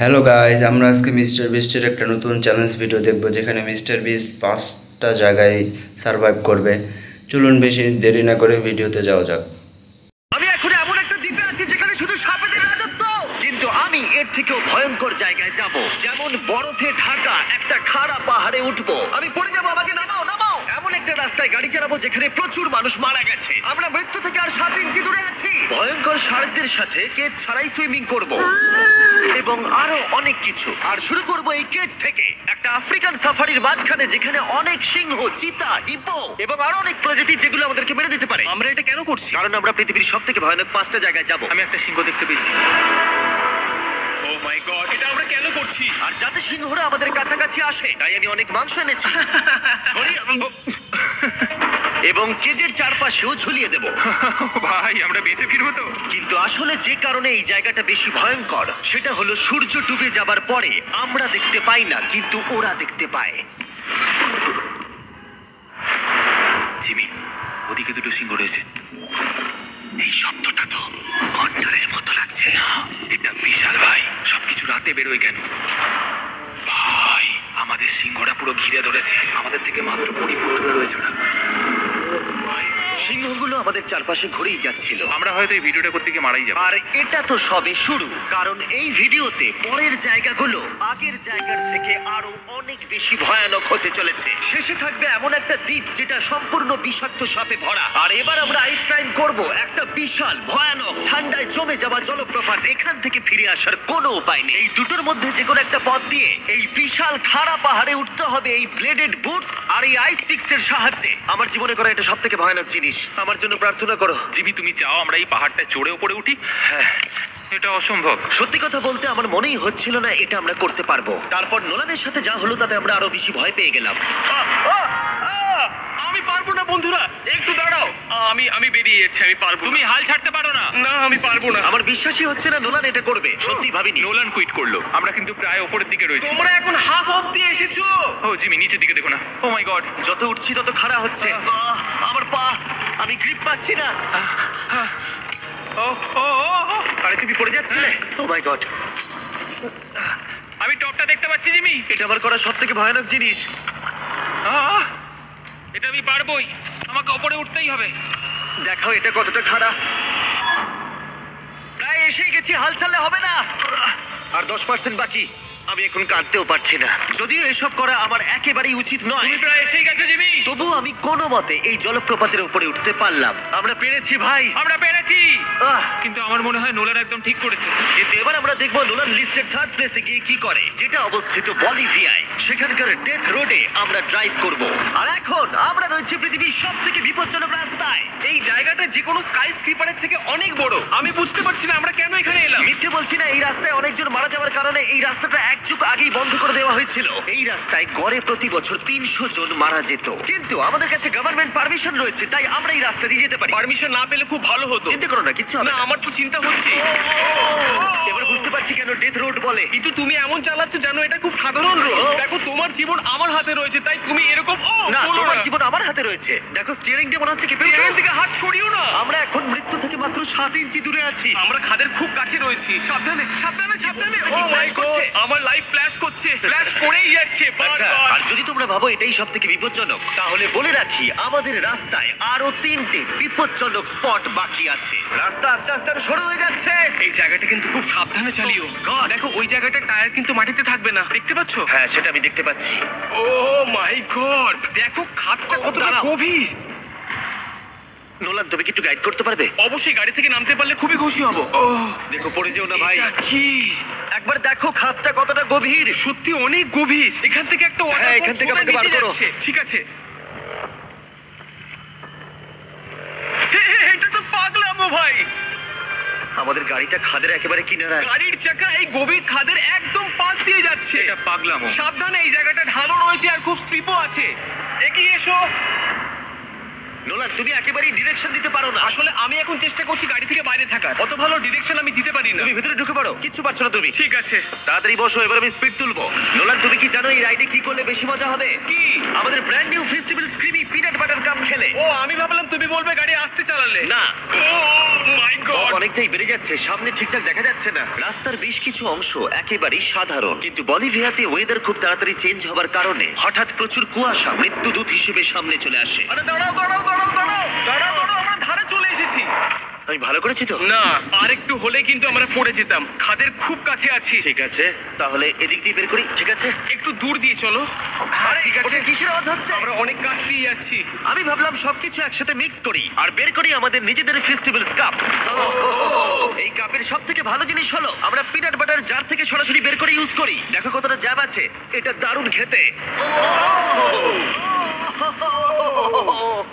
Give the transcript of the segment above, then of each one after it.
Hello guys, আমরা আজকে mister বিস্টের একটা নতুন চ্যালেঞ্জ ভিডিও দেখব, যেখানে মিস্টার বিস্ট 5টা জায়গায় সার্ভাইভ করবে। চলুন বেশি দেরি না করে ভিডিওতে যাওয়া যাক। আমি এখন এমন একটা দ্বীপে আছি যেখানে শুধু সাপেদের রাজত্ব, কিন্তু আমি এর থেকেও ভয়ঙ্কর জায়গায় যাব, যেমন বরফে ঢাকা একটা খাড়া পাহাড়ে উঠবো। আমি পড়ে যাবো, আমাকে নামাও নামাও। এমন একটা রাস্তায় গাড়ি চালাবো যেখানে প্রচুর মানুষ মারা গেছে। আমরা মৃত্যু থেকে আর 7 ইঞ্চি দূরে আছি। ভয়ঙ্কর শার্কদের সাথে কেজ ছাড়াই সুইমিং করব এবং আরো অনেক কিছু। আর শুরু করব এই কেজ থেকে, একটা আফ্রিকান সাফারির মাঝখানে, যেখানে অনেক সিংহ, চিতা, হিপো এবং আরো অনেক প্রজাতি যেগুলো আমাদেরকে মেরে দিতে পারে। আমরা এটা কেন করছি? কারণ আমরা পৃথিবীর সব থেকে ভয়ানক 5টা জায়গায় যাব। আমি একটা সিংহ দেখতে পেয়েছি। ও মাই গড, এটা আমরা কেন করছি? আর যাতে সিংহরা আমাদের কাছাকাছি আসে, তাই আমি অনেক মাংস এনেছি। এবং কেজের চারপাশেও ঝুলিয়ে দেব। ভাই, আমরা বেঁচে ফিরবো তো? কিন্তু আসলে যে কারণে এই জায়গাটা বেশি ভয়ঙ্কর, সেটা হলো সূর্য ডুবে যাবার পরে আমরা দেখতে পাই না, কিন্তু ওরা দেখতে পায়। জিমি, ওদিকে দুটো সিংহ রয়েছে। এই শব্দটা তো কন্ডারের মতো লাগছে। না, এটা বিশাল ভাই। সবকিছু রাতে বেরোয় কেন? ভাই, আমাদের সিংহরা পুরো ঘিরে ধরেছে। আমাদের থেকে মাত্র 20 ফুট দূরে রয়েছে ওরা। সিংহগুলো আমাদের চারপাশে ঘুরেই যাচ্ছিল। আমরা হয়তো এই ভিডিওটা করতে গিয়ে মারাই যাবো। আর এটা তো সবে শুরু, কারণ এই ভিডিওতে পরের জায়গাগুলো আগের জায়গার থেকে আরো অনেক বেশি ভয়ানক হতে চলেছে। শেষে থাকবে এমন একটা দ্বীপ যেটা সম্পূর্ণ বিষাক্ত সাপে ভরা। আর এবার আমরা আইস ক্লাইম্ব করব একটা বিশাল ভয়ানক ঠান্ডায় জমে যাওয়া জলপ্রপাত। এখান থেকে ফিরে আসার কোনো উপায় নেই। এই দুটোর মধ্যে যে কোনো একটা পথ দিয়ে এই বিশাল খাড়া পাহাড়ে উঠতে হবে এই ব্লেডেড বুটস আর এই আইস পিক্সের সাহায্যে। আমার জীবনে করা এটা সব থেকে ভয়ানক জিনিস। আমার জন্য প্রার্থনা করো। জিমি, তুমি চাও আমরা এই পাহাড়টা চড়ে উপরে উঠি? হ্যাঁ, এটা অসম্ভব। সত্যি কথা বলতে আমার মনেই হচ্ছিল না এটা আমরা করতে পারবো। তারপর নোলানের সাথে যা হলো তাতে আমরা আরো বেশি ভয় পেয়ে গেলাম। আমি পারবো না বন্ধুরা, একটু দাঁড়াও। আমি বেরিয়ে যাচ্ছি, আমি পারবো। তুমি হাল ছাড়তে পারো না। না, আমি পারবো না। আমার বিশ্বাসই হচ্ছে না নোলান এটা করবে। সত্যি ভাবিনি। নোলান কুইট করলো। আমরা কিন্তু প্রায় উপরের দিকে রয়েছি। তোমরা এখন হাফ অব্দি এসেছো। ও জিমি, নিচের দিকে দেখো না। ও মাই গড। যত উঠছি তত খাড়া হচ্ছে। আমার পা, আমি গ্রিপ পাচ্ছি না। ও ও ও, আরে তুমি পড়ে যাচ্ছিলে। ও মাই গড, আমি টপটা দেখতে পাচ্ছি জিমি। এটা আমার করা সব থেকে ভয়ানক জিনিস। আহ, এটা আমি পারবোই। আমাকে উপরে উঠতেই হবে। দেখাও এটা কতটা খাড়া। প্রায় এসেই গেছি, হাল ছাড়লে হবে না। আর 10% বাকি। আমি এখন কাঁদতেও পারছি না। যদিও এসব করা আমার একেবারেই উচিত নয়, তুমি প্রায় এসেই গেছো জিমি। তবু আমি কোনো মতে এই জলপ্রপাতের উপরে উঠতে পারলাম। আমরা পেরেছি ভাই। আমরা পেরেছি। আহ, কিন্তু আমার মনে হয় নোলান একদম ঠিক করেছে। কিন্তু এবার আমরা দেখবো নোলান লিস্টের 3rd প্লেসে গিয়ে কি করে, যেটা অবস্থিত বলিভিয়ায়। সেখানকার ডেথ রোডে আমরা ড্রাইভ করব। আর এখন আমরা রয়েছে পৃথিবীর সব থেকে বিপজ্জনক রাস্তায়। এই জায়গাটা যে কোনো স্কাই স্ক্রিপারের থেকে অনেক বড়। আমি বুঝতে পারছি না আমরা কেন এখানে এলাম। মিথ্যে বলছি না, এই রাস্তায় অনেকজন মারা যাওয়ার কারণে এই রাস্তাটা এক যুগ আগেই বন্ধ করে দেওয়া হয়েছিল। এই রাস্তায় গড়ে প্রতি বছর 300 জন মারা যেত। কিন্তু আমাদের কাছে গভর্নমেন্ট পারমিশন রয়েছে, তাই আমরা এই রাস্তা দিয়ে যেতে পারি। পারমিশন না পেলে খুব ভালো হতো। চিন্তা করো না, কিছু হবে না, না। আমার তো চিন্তা হচ্ছে। এবার বুঝতে পারছি কেন ডেথ রোড বলে। কিন্তু তুমি এমন চালাচ্ছ জানো এটা খুব সাধারণ রোড। ও। দেখো, তোমার জীবন আমার হাতে রয়েছে, তাই তুমি এরকম না, বলো তোমার না। জীবন আমার হাতে রয়েছে। দেখো স্টিয়ারিংটা মনে হচ্ছে কি এখান থেকে হাত সরিও না। আমরা এখন মৃত্যু থেকে মাত্র 7 ইঞ্চি দূরে আছি। আমরা খাদের খুব কাছে রয়েছি। সাবধানে সাবধানে সাবধানে। কি ও মাই flash করছে? গড, আমার লাইফ ফ্ল্যাশ করছে। ফ্ল্যাশ করেই যাচ্ছে আচ্ছা, বারবার। আর যদি তোমরা ভাবো এটাই সব থেকে বিপজ্জনক, তাহলে বলে রাখি আমাদের রাস্তায় আরো 3টে বিপজ্জনক স্পট বাকি আছে। রাস্তা আস্তে আস্তে আরো সরু হয়ে যাচ্ছে। এই জায়গাটা কিন্তু খুব সাবধানে চালিও। Oh God! দেখো, ওই জায়গাটার টায়ার কিন্তু মাটিতে থাকবে না, দেখতে পাচ্ছ? হ্যাঁ, সেটা আমি দেখতে পাচ্ছি। ও মাই গড, দেখো খাদটা ও, কতটা দাঁড়াও। গভীর। নোলান, তুমি কি একটু গাইড করতে পারবে? অবশ্যই, গাড়ি থেকে নামতে পারলে খুবই খুশি হব। ও দেখো পড়ে যেও না ভাই। এটা কি? একবার দেখো খাদটা কতটা গভীর। সত্যি অনেক গভীর। এখান থেকে একটা হ্যাঁ, এখান থেকে আমাকে বার করো। ঠিক আছে। এটা তো পাগলামো ভাই। আমাদের গাড়িটা খাদের একেবারে কিনারায়। গাড়ির চাকা এই গভীর খাদের একদম পাশ দিয়ে যাচ্ছে। এটা পাগলামো। সাবধানে, এই জায়গাটা ঢালও রয়েছে আর খুব স্লিপও আছে। এগিয়ে এসো। নোলান তুমি একেবারেই ডিরেকশন দিতে পারো না। আসলে আমি এখন চেষ্টা করছি গাড়ি থেকে বাইরে থাকার, অত ভালো ডিরেকশন আমি দিতে পারি না। তুমি ভিতরে ঢুকে পড়ো, কিচ্ছু পারছো না তুমি। ঠিক আছে। তাড়াতাড়ি বসো, এবার আমি স্পিড তুলবো। নোলান তুমি কি জানো এই রাইডে কি করলে বেশি মজা হবে? কি? আমাদের brand new festival creamy peanut butter cup খেলে। ও আমি ভাবলাম তুমি বলবে গাড়ি আসতে চালালে। না, ও মাই গড। অনেকটাই বেড়ে যাচ্ছে, সামনে ঠিকঠাক দেখা যাচ্ছে না। রাস্তার বেশ কিছু অংশ একেবারেই সাধারণ, কিন্তু বলিভিয়াতে ওয়েদার খুব তাড়াতাড়ি চেঞ্জ হবার কারণে হঠাৎ প্রচুর কুয়াশা মৃত্যুদূত হিসেবে সামনে চলে আসে। আরে দাঁড়াও দাঁড়াও দাঁড়াও দাঁড়াও দাঁড়াও দাঁড়াও, আমরা ধারে চলে এসেছি। আমি ভালো করেছি তো? না, আরেকটু হলে কিন্তু আমরা পড়ে যেতাম, খাদের খুব কাছে আছি। ঠিক আছে, তাহলে এদিক দিয়ে বের করি। ঠিক আছে, একটু দূর দিয়ে চলো। আরে ঠিক আছে। ওটা কিসের আওয়াজ হচ্ছে? আমরা অনেক কাছ দিয়ে যাচ্ছি। আমি ভাবলাম সবকিছু একসাথে মিক্স করি আর বের করি আমাদের নিজেদের ফেস্টিভ্যালস কাপ। এই কাপের সব থেকে ভালো জিনিস হলো আমরা পিনাট বাটার জার থেকে সরাসরি বের করে ইউজ করি। দেখো কতটা জ্যাব আছে, এটা দারুণ খেতে।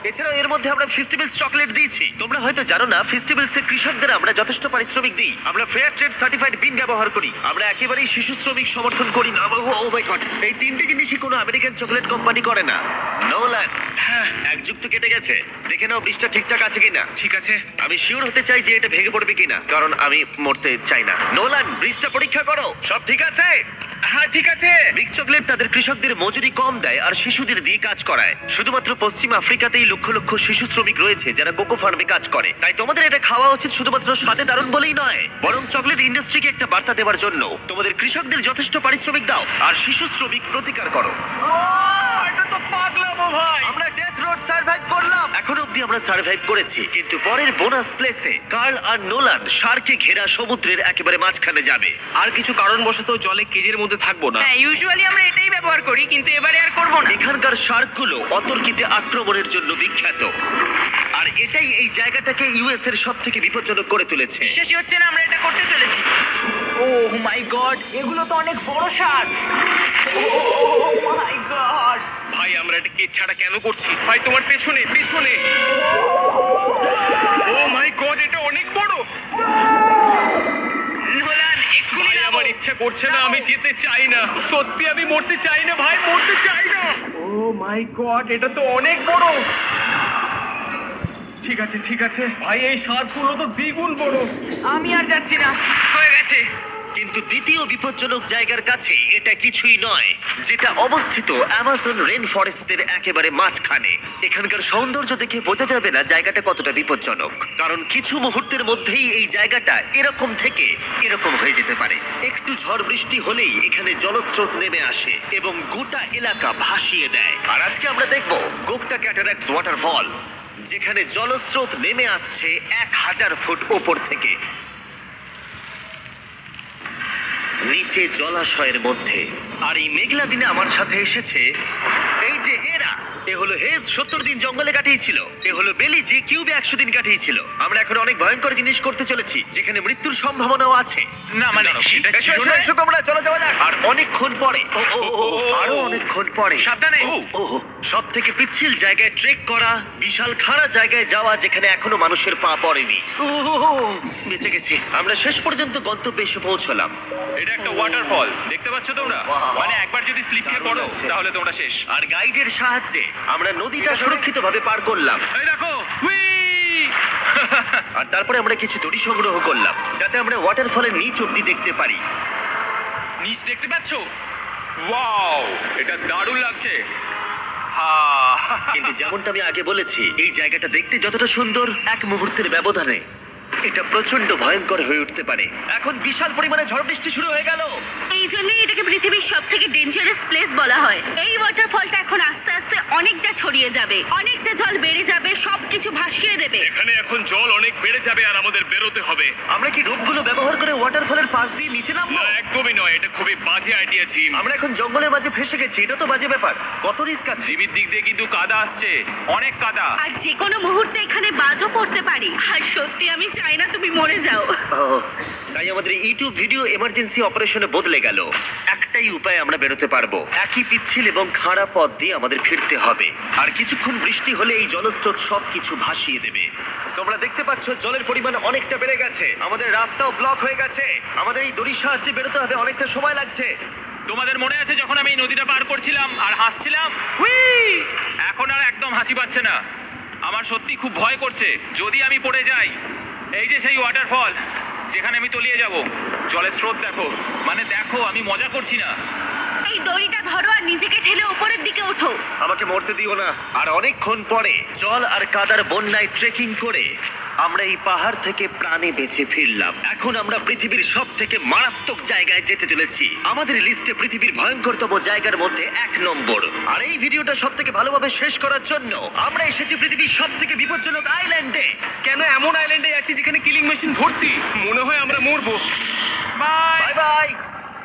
এছাড়াও এর মধ্যে আমরা ফেস্টিভ্যালস চকলেট দিয়েছি। তোমরা হয়তো জানো না, ফেস্টিভ্যালস এর কৃষকদের আমরা যথেষ্ট পারিশ্রমিক দিই। আমরা ফেয়ার ট্রেড সার্টিফাইড বিন ব্যবহার করি। আমরা একেবারেই শিশু শ্রমিক সমর্থন করি না। ও মাই গড, এই তিনটে জিনিসই কোনো আমেরিকান চকলেট কোম্পানি করে না। নোলান, হ্যাঁ এক যুগ তো কেটে গেছে, দেখে নাও ব্রিজটা ঠিকঠাক আছে কিনা। ঠিক আছে। আমি শিওর হতে চাই যে এটা ভেঙে পড়বে কিনা, কারণ আমি মরতে চাই না। নোলান, ব্রিজটা পরীক্ষা করো, সব ঠিক আছে? হ্যাঁ ঠিক আছে। বিগ চকলেট তাদের কৃষকদের মজুরি কম দেয় আর শিশুদের দিয়ে কাজ করায়। শুধুমাত্র পশ্চিম আফ্রিকাতেই লক্ষ লক্ষ শিশু শ্রমিক রয়েছে যারা কোকো ফার্মে কাজ করে। তাই তোমাদের এটা খাওয়া উচিত শুধুমাত্র স্বাদে দারুণ বলেই নয়, বরং চকলেট ইন্ডাস্ট্রিকে একটা বার্তা দেওয়ার জন্য। তোমাদের কৃষকদের যথেষ্ট পারিশ্রমিক দাও আর শিশু শ্রমিক প্রতিকার করো। এটা তো পাগলামো ভাই। আমরা ডেথ রোড সার্ভাইভ করলাম। এখন অবধি আমরা সার্ভাইভ করেছি, কিন্তু পরের বোনাস প্লেসে কার্ল আর নোলান শার্কে ঘেরা সমুদ্রের একেবারে মাঝখানে যাবে। আর কিছু কারণবশত জলে কেজের মধ্যে থাকবো না। হ্যাঁ, ইউজুয়ালি আমরা এটাই ব্যবহার করি, কিন্তু এবারে আর করব না। এখানকার শার্কগুলো অতর্কিতে আক্রমণের জন্য বিখ্যাত, আর এটাই এই জায়গাটাকে ইউএস এর সব থেকে বিপজ্জনক করে তুলেছে। বিশ্বাসই হচ্ছে না আমরা এটা করতে চলেছি। ও মাই গড, এগুলো তো অনেক বড় শার্ক। ও মাই গড। ভাই আমরা এটা কেজ ছাড়া কেন করছি? ভাই তোমার পেছনে পেছনে। ও মাই গড, এটা অনেক বড়। নোলান, এক্ষুনি ভাই নামো। আমার ইচ্ছা করছে না, আমি যেতে চাই না, সত্যি আমি মরতে চাই না ভাই, মরতে চাই না। ও মাই গড, এটা তো অনেক বড়। ঠিক আছে ঠিক আছে ভাই, এই শার্কগুলো তো দ্বিগুণ বড়। আমি আর যাচ্ছি না, হয়ে গেছে। কিন্তু দ্বিতীয় বিপজ্জনক জায়গার কাছে এটা কিছুই নয়, যেটা অবস্থিত অ্যামাজন রেন ফরেস্টের একেবারে মাঝখানে। এখানকার সৌন্দর্য দেখে বোঝা যাবে না জায়গাটা কতটা বিপজ্জনক, কারণ কিছু মুহূর্তের মধ্যেই এই জায়গাটা এরকম থেকে এরকম হয়ে যেতে পারে। একটু ঝড় বৃষ্টি হলেই এখানে জলস্রোত নেমে আসে এবং গোটা এলাকা ভাসিয়ে দেয়। আর আজকে আমরা দেখব গোকটা ক্যাটারাক্ট ওয়াটারফল, যেখানে জলস্রোত নেমে আসছে 1000 ফুট ওপর থেকে নিচে জলাশয়ের মধ্যে। আর এই মেঘলা দিনে আমার সাথে এসেছে এই যে এরা। এ হলো হেজ, 70 দিন জঙ্গলে কাটিয়েছিল। এ হলো বেলি, যে কিউবে 100 দিন কাটিয়েছিল। আমরা এখন অনেক ভয়ঙ্কর জিনিস করতে চলেছি, যেখানে মৃত্যুর সম্ভাবনাও আছে। না মানে সেটা এসো, ছিল এসো, না। এসো তোমরা, চলো যাওয়া যাক। আর অনেকক্ষণ পরে আরো অনেকক্ষণ পরে সাবধানে। সব থেকে পিচ্ছিল জায়গায় ট্রেক করা, বিশাল খাড়া জায়গায় যাওয়া যেখানে এখনো মানুষের পা পড়েনি। বেঁচে গেছি। আমরা শেষ পর্যন্ত গন্তব্যে এসে পৌঁছলাম। এটা একটা ওয়াটারফল, দেখতে পাচ্ছ তোমরা? Wow. মানে একবার যদি স্লিপ খেয়ে পড়ো লাগছে। তাহলে তোমরা শেষ। আর গাইডের সাহায্যে আমরা নদীটা সুরক্ষিতভাবে পার করলাম। এই দেখো, হুই! আর তারপরে আমরা কিছু দড়ি সংগ্রহ করলাম, যাতে আমরা ওয়াটারফলের নিচ অব্দি দেখতে পারি। নিচ দেখতে পাচ্ছো? ওয়াও, এটা দারুণ লাগছে। হা কিন্তু যেমনটা আমি আগে বলেছি, এই জায়গাটা দেখতে যতটা সুন্দর, এক মুহূর্তের ব্যবধানে এটা প্রচন্ড ভয়ঙ্কর হয়ে উঠতে পারে। এখন বিশাল পরিমাণে ঝড় বৃষ্টি শুরু হয়ে গেল। এই জন্যই এটাকে পৃথিবীর সব থেকে ডেঞ্জারাস প্লেস বলা হয়। এই ওয়াটারফলটা এখন আস্তে আস্তে অনেকটা ছড়িয়ে যাবে, অনেকটা জল বেড়ে যাবে, সবকিছু ভাসিয়ে দেবে। এখানে এখন জল অনেক বেড়ে যাবে আর আমাদের বেরোতে হবে। আমরা কি রোপগুলো ব্যবহার করে ওয়াটারফলের পাশ দিয়ে নিচে নামবো? না একদমই নয়, এটা খুবই বাজে আইডিয়া জিম। আমরা এখন জঙ্গলের মাঝে ফেসে গেছি, এটা তো বাজে ব্যাপার। কত রিস্ক আছে। জিমির দিক দিয়ে কিন্তু কাদা আসছে, অনেক কাদা। আর যে কোনো মুহূর্তে এখানে বাজও পড়তে পারি। আর সত্যি আমি চাই না তুমি মরে যাও। তাই আমাদের ইউটিউব ভিডিও এমার্জেন্সি অপারেশনে বদলে গেল। একটাই উপায় আমরা বেরোতে পারবো, একই পিচ্ছিল এবং খাড়া পথ দিয়ে আমাদের ফিরতে হবে। আর কিছুক্ষণ বৃষ্টি হলে এই জলস্রোত সবকিছু ভাসিয়ে দেবে। তোমরা দেখতে পাচ্ছ জলের পরিমাণ অনেকটা বেড়ে গেছে, আমাদের রাস্তাও ব্লক হয়ে গেছে। আমাদের এই দড়ির সাহায্যে বেরোতে হবে, অনেকটা সময় লাগছে। তোমাদের মনে আছে যখন আমি এই নদীটা পার করছিলাম আর হাসছিলাম? হুই! এখন আর একদম হাসি পাচ্ছে না। আমার সত্যি খুব ভয় করছে, যদি আমি পড়ে যাই। এই যে সেই ওয়াটারফল যেখানে আমি তলিয়ে যাব। জলের স্রোত দেখো, মানে দেখো, আমি মজা করছি না। এই দড়িটা ধরো আর নিজেকে ঠেলে উপরের দিকে ওঠো। আমাকে মরতে দিও না। আর অনেকক্ষণ পরে জল আর কাদার বন্যায় ট্রেকিং করে আমরা এই পাহাড় থেকে প্রাণে বেঁচে ফিরলাম। এখন আমরা পৃথিবীর সব থেকে মারাত্মক জায়গায় যেতে চলেছি। আমাদের লিস্টে পৃথিবীর ভয়ঙ্করতম জায়গার মধ্যে 1 নম্বর। আর এই ভিডিওটা সব থেকে ভালোভাবে শেষ করার জন্য আমরা এসেছি পৃথিবীর সব থেকে বিপজ্জনক আইল্যান্ডে। কেন এমন আইল্যান্ডে যাচ্ছি যেখানে কিলিং মেশিন ভর্তি? মনে হয় আমরা মরবো। বাই। Bye bye.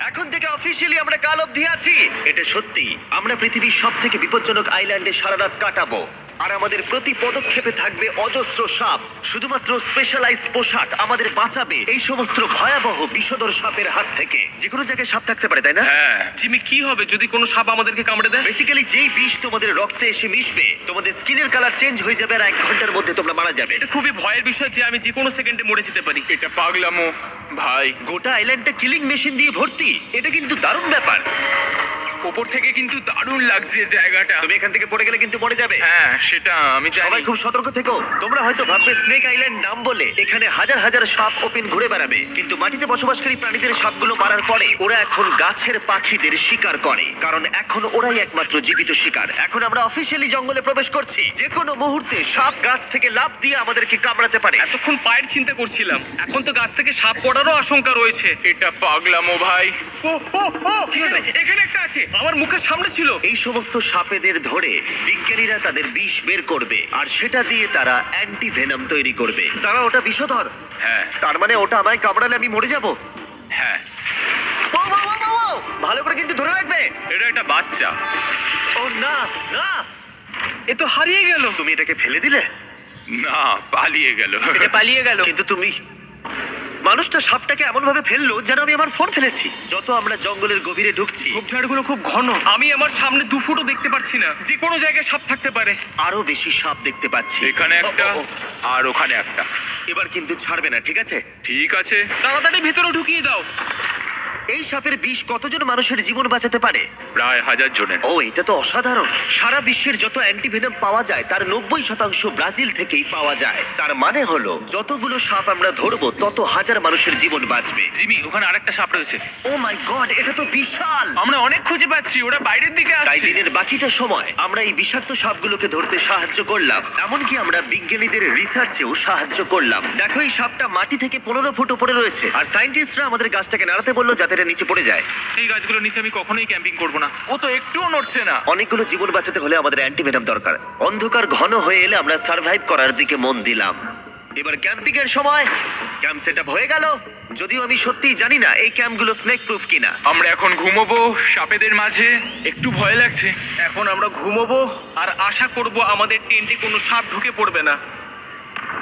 এখন থেকে অফিসিয়ালি আমরা কাল অবধি আছি। এটা সত্যি, আমরা পৃথিবীর সব থেকে বিপজ্জনক আইল্যান্ডে সারা রাত কাটাবো। আর আমাদের প্রতি পদক্ষেপে থাকবে অজস্র সাপ। শুধুমাত্র স্পেশালাইজড পোশাক আমাদের বাঁচাবে এই সমস্ত ভয়াবহ বিষধর সাপের হাত থেকে। যে কোনো জায়গায় সাপ থাকতে পারে, তাই না? হ্যাঁ, জিমি, কি হবে যদি কোনো সাপ আমাদেরকে কামড়ে দেয়? বেসিক্যালি যেই বিষ তোমাদের রক্তে এসে মিশবে, তোমাদের স্কিনের কালার চেঞ্জ হয়ে যাবে আর 1 ঘন্টার মধ্যে তোমরা মারা যাবে। এটা খুবই ভয়ের বিষয় যে আমি যে কোনো সেকেন্ডে মরে যেতে পারি। এটা পাগলামো ভাই। গোটা আইল্যান্ডটা কিলিং মেশিন দিয়ে ভর্তি। এটা কিন্তু দারুণ ব্যাপার। ওপর থেকে কিন্তু দারুণ লাগছে জায়গাটা। তুমি এখান থেকে পড়ে গেলে কিন্তু মরে যাবে। হ্যাঁ, সেটা আমি জানি। সবাই খুব সতর্ক থেকো। তোমরা হয়তো ভাববে স্নেক আইল্যান্ড নাম বলে এখানে হাজার হাজার সাপ ওপেন ঘুরে বেড়াবে, কিন্তু মাটিতে বসবাসকারী প্রাণীদের সাপগুলো মারার পরে ওরা এখন গাছের পাখিদের শিকার করে, কারণ এখন ওরাই একমাত্র জীবিত শিকার। এখন আমরা অফিসিয়ালি জঙ্গলে প্রবেশ করছি। যে কোনো মুহূর্তে সাপ গাছ থেকে লাফ দিয়ে আমাদেরকে কামড়াতে পারে। এতক্ষণ পায়ের চিন্তা করছিলাম, এখন তো গাছ থেকে সাপ পড়ারও আশঙ্কা রয়েছে। এটা পাগলামো ভাই। ও ও ও, এখানে একটা আছে, আমার মুখের সামনে ছিল। এই সমস্ত সাপেদের ধরে বিজ্ঞানীরা তাদের বিষ বের করবে, আর সেটা দিয়ে তারা অ্যান্টি ভেনম তৈরি করবে। তারা ওটা বিষধর। হ্যাঁ তার মানে ওটা আমায় কামড়ালে আমি মরে যাব। হ্যাঁ, ও, ও, ও, ও, ও! ভালো করে কিন্তু ধরে রাখবে। এটা একটা বাচ্চা। ও না না, এ তো হারিয়ে গেল। তুমি এটাকে ফেলে দিলে। না, পালিয়ে গেল। এটা পালিয়ে গেল। কিন্তু তুমি, মানুষটা সাপটাকে এমন ভাবে ফেললো যেন আমি আমার ফোন ফেলেছি। যত আমরা জঙ্গলের গভীরে ঢুকছি, ঝোপঝাড়গুলো খুব ঘন, আমি আমার সামনে 2 ফুটও দেখতে পাচ্ছি না। যে কোনো জায়গায় সাপ থাকতে পারে। আরো বেশি সাপ দেখতে পাচ্ছি। এখানে একটা ও, ও, ও। আর ওখানে একটা। এবার কিন্তু ছাড়বে না, ঠিক আছে? ঠিক আছে। তাড়াতাড়ি ভেতরে ঢুকিয়ে দাও। এই সাপের বিষ কতজন মানুষের জীবন বাঁচাতে পারে? প্রায় 1000 জনের। ও, এটা তো অসাধারণ। সারা বিশ্বের যত অ্যান্টিভেনম পাওয়া যায় তার 90% ব্রাজিল থেকেই পাওয়া যায়। তার মানে হলো যতগুলো সাপ আমরা ধরবো তত হাজার মানুষের জীবন বাঁচবে। জিমি, ওখানে আরেকটা সাপ রয়েছে। ও মাই গড, এটা তো বিশাল। আমরা অনেক খুঁজে পাচ্ছি, ওরা বাইরের দিকে তাই আসছে। দিনের বাকিটা সময় আমরা এই বিষাক্ত সাপগুলোকে ধরতে সাহায্য করলাম। এমনকি আমরা বিজ্ঞানীদের রিসার্চেও সাহায্য করলাম। দেখো, এই সাপটা মাটি থেকে 15 ফুট উপরে রয়েছে, আর সায়েন্টিস্টরা আমাদের গাছটাকে নাড়াতে বললো যাতে এটা নিচে পড়ে যায়। এই গাছগুলোর নিচে আমি কখনোই ক্যাম্পিং করব না। ও তো একটুও নড়ছে না। অনেকগুলো জীবন বাঁচাতে হলে আমাদের অ্যান্টিভেনম দরকার। অন্ধকার ঘন হয়ে এলে আমরা সার্ভাইভ করার দিকে মন দিলাম। এবার ক্যাম্পিং এর সময়। ক্যাম্প সেট আপ হয়ে গেল, যদিও আমি সত্যিই জানি না এই ক্যাম্পগুলো স্নেক প্রুফ কিনা। আমরা এখন ঘুমোবো সাপেদের মাঝে। একটু ভয় লাগছে। এখন আমরা ঘুমোবো আর আশা করব আমাদের টেন্টে কোনো সাপ ঢুকে পড়বে না।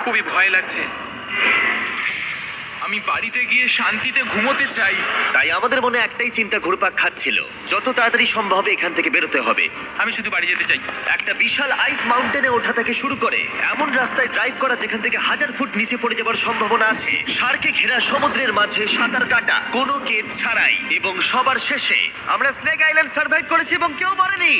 খুবই ভয় লাগছে। আমি বাড়িতে গিয়ে শান্তিতে ঘুমোতে চাই। তাই আমাদের মনে একটাই চিন্তা ঘুরপাক খাচ্ছিল, যত তাড়াতাড়ি সম্ভব এখান থেকে বেরোতে হবে। আমি শুধু বাড়ি যেতে চাই। একটা বিশাল আইস মাউন্টেনে ওঠা থেকে শুরু করে এমন রাস্তায় ড্রাইভ করা যেখান থেকে 1000 ফুট নিচে পড়ে যাওয়ার সম্ভাবনা আছে, শার্কে ঘেরা সমুদ্রের মাঝে সাঁতার কাটা কোনো কেদ ছাড়াই, এবং সবার শেষে আমরা স্নেক আইল্যান্ড সার্ভাইভ করেছি এবং কেউ মরেনি।